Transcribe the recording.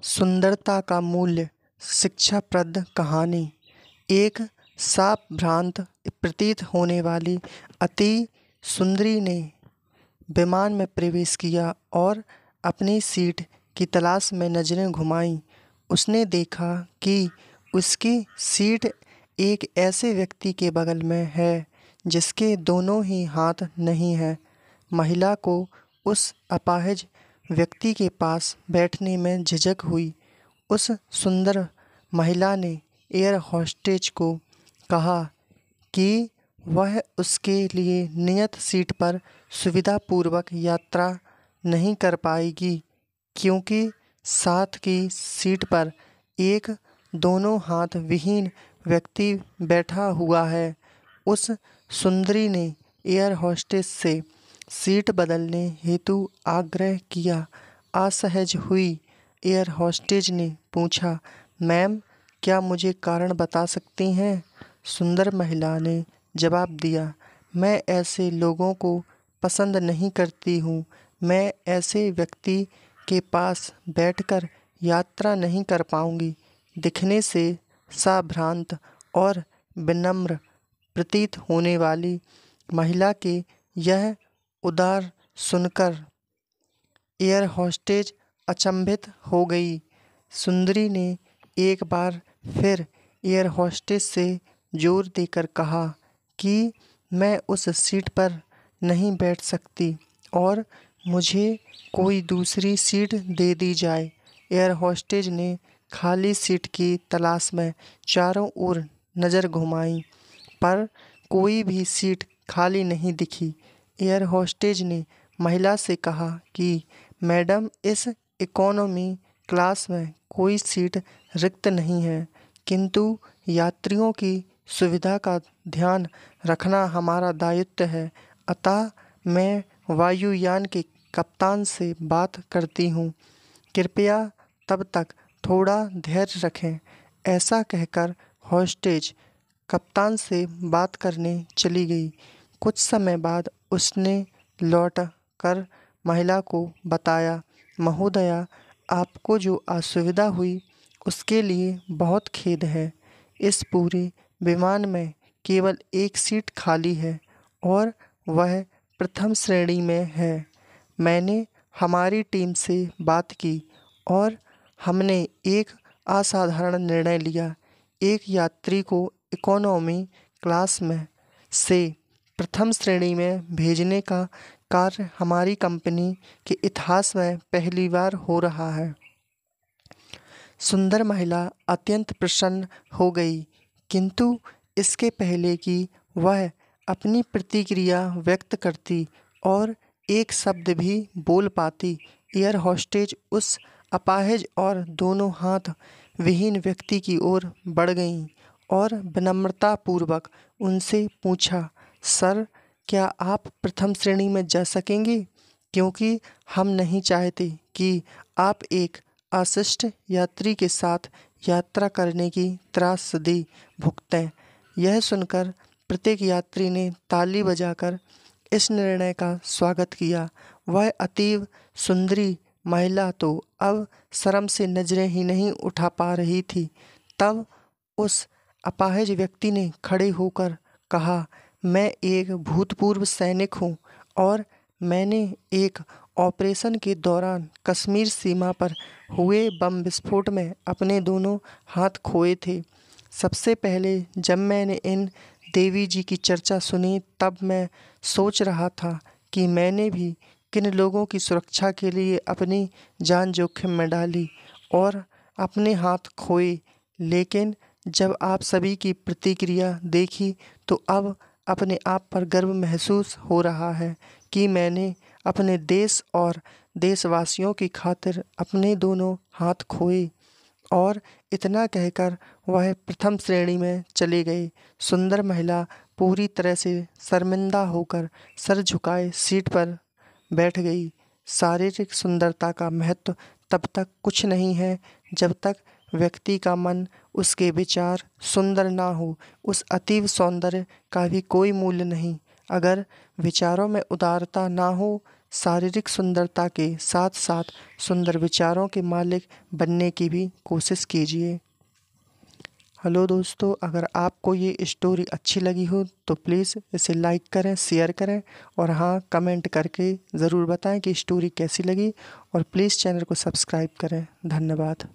सुंदरता का मूल्य। शिक्षाप्रद कहानी। एक साफ भ्रांत प्रतीत होने वाली अति सुंदरी ने विमान में प्रवेश किया और अपनी सीट की तलाश में नजरें घुमाईं। उसने देखा कि उसकी सीट एक ऐसे व्यक्ति के बगल में है जिसके दोनों ही हाथ नहीं हैं। महिला को उस अपाहिज व्यक्ति के पास बैठने में झिझक हुई। उस सुंदर महिला ने एयर होस्टेज को कहा कि वह उसके लिए नियत सीट पर सुविधापूर्वक यात्रा नहीं कर पाएगी, क्योंकि साथ की सीट पर एक दोनों हाथ विहीन व्यक्ति बैठा हुआ है। उस सुंदरी ने एयर होस्टेस से सीट बदलने हेतु आग्रह किया। असहज हुई एयर होस्टेज ने पूछा, मैम, क्या मुझे कारण बता सकती हैं? सुंदर महिला ने जवाब दिया, मैं ऐसे लोगों को पसंद नहीं करती हूँ। मैं ऐसे व्यक्ति के पास बैठकर यात्रा नहीं कर पाऊँगी। दिखने से साभ्रांत और विनम्र प्रतीत होने वाली महिला के यह उदार सुनकर एयर होस्टेज अचंभित हो गई। सुंदरी ने एक बार फिर एयर होस्टेज से जोर देकर कहा कि मैं उस सीट पर नहीं बैठ सकती और मुझे कोई दूसरी सीट दे दी जाए। एयर होस्टेज ने खाली सीट की तलाश में चारों ओर नज़र घुमाई, पर कोई भी सीट खाली नहीं दिखी। एयर होस्टेज ने महिला से कहा कि मैडम, इस इकोनॉमी क्लास में कोई सीट रिक्त नहीं है, किंतु यात्रियों की सुविधा का ध्यान रखना हमारा दायित्व है। अतः मैं वायुयान के कप्तान से बात करती हूँ। कृपया तब तक थोड़ा धैर्य रखें। ऐसा कहकर होस्टेज कप्तान से बात करने चली गई। कुछ समय बाद उसने लौट कर महिला को बताया, महोदया, आपको जो असुविधा हुई उसके लिए बहुत खेद है। इस पूरे विमान में केवल एक सीट खाली है और वह प्रथम श्रेणी में है। मैंने हमारी टीम से बात की और हमने एक असाधारण निर्णय लिया। एक यात्री को इकोनॉमी क्लास में से प्रथम श्रेणी में भेजने का कार्य हमारी कंपनी के इतिहास में पहली बार हो रहा है। सुंदर महिला अत्यंत प्रसन्न हो गई, किंतु इसके पहले कि वह अपनी प्रतिक्रिया व्यक्त करती और एक शब्द भी बोल पाती, एयर होस्टेज उस अपाहिज और दोनों हाथ विहीन व्यक्ति की ओर बढ़ गईं और विनम्रतापूर्वक उनसे पूछा, सर, क्या आप प्रथम श्रेणी में जा सकेंगे? क्योंकि हम नहीं चाहते कि आप एक अशिष्ट यात्री के साथ यात्रा करने की त्रासदी भुगतें। यह सुनकर प्रत्येक यात्री ने ताली बजाकर इस निर्णय का स्वागत किया। वह अतीव सुंदरी महिला तो अब शर्म से नजरें ही नहीं उठा पा रही थी। तब उस अपाहिज व्यक्ति ने खड़े होकर कहा, मैं एक भूतपूर्व सैनिक हूँ और मैंने एक ऑपरेशन के दौरान कश्मीर सीमा पर हुए बम विस्फोट में अपने दोनों हाथ खोए थे। सबसे पहले जब मैंने इन देवी जी की चर्चा सुनी, तब मैं सोच रहा था कि मैंने भी किन लोगों की सुरक्षा के लिए अपनी जान जोखिम में डाली और अपने हाथ खोए। लेकिन जब आप सभी की प्रतिक्रिया देखी तो अब अपने आप पर गर्व महसूस हो रहा है कि मैंने अपने देश और देशवासियों की खातिर अपने दोनों हाथ खोए। और इतना कहकर वह प्रथम श्रेणी में चले गए। सुंदर महिला पूरी तरह से शर्मिंदा होकर सर झुकाए सीट पर बैठ गई। शारीरिक सुंदरता का महत्व तब तक कुछ नहीं है जब तक व्यक्ति का मन, उसके विचार सुंदर ना हो। उस अतीव सौंदर्य का भी कोई मूल्य नहीं अगर विचारों में उदारता ना हो, शारीरिक सुंदरता के साथ साथ सुंदर विचारों के मालिक बनने की भी कोशिश कीजिए। हेलो दोस्तों, अगर आपको ये स्टोरी अच्छी लगी हो तो प्लीज़ इसे लाइक करें, शेयर करें और हाँ, कमेंट करके ज़रूर बताएं कि स्टोरी कैसी लगी और प्लीज़ चैनल को सब्सक्राइब करें। धन्यवाद।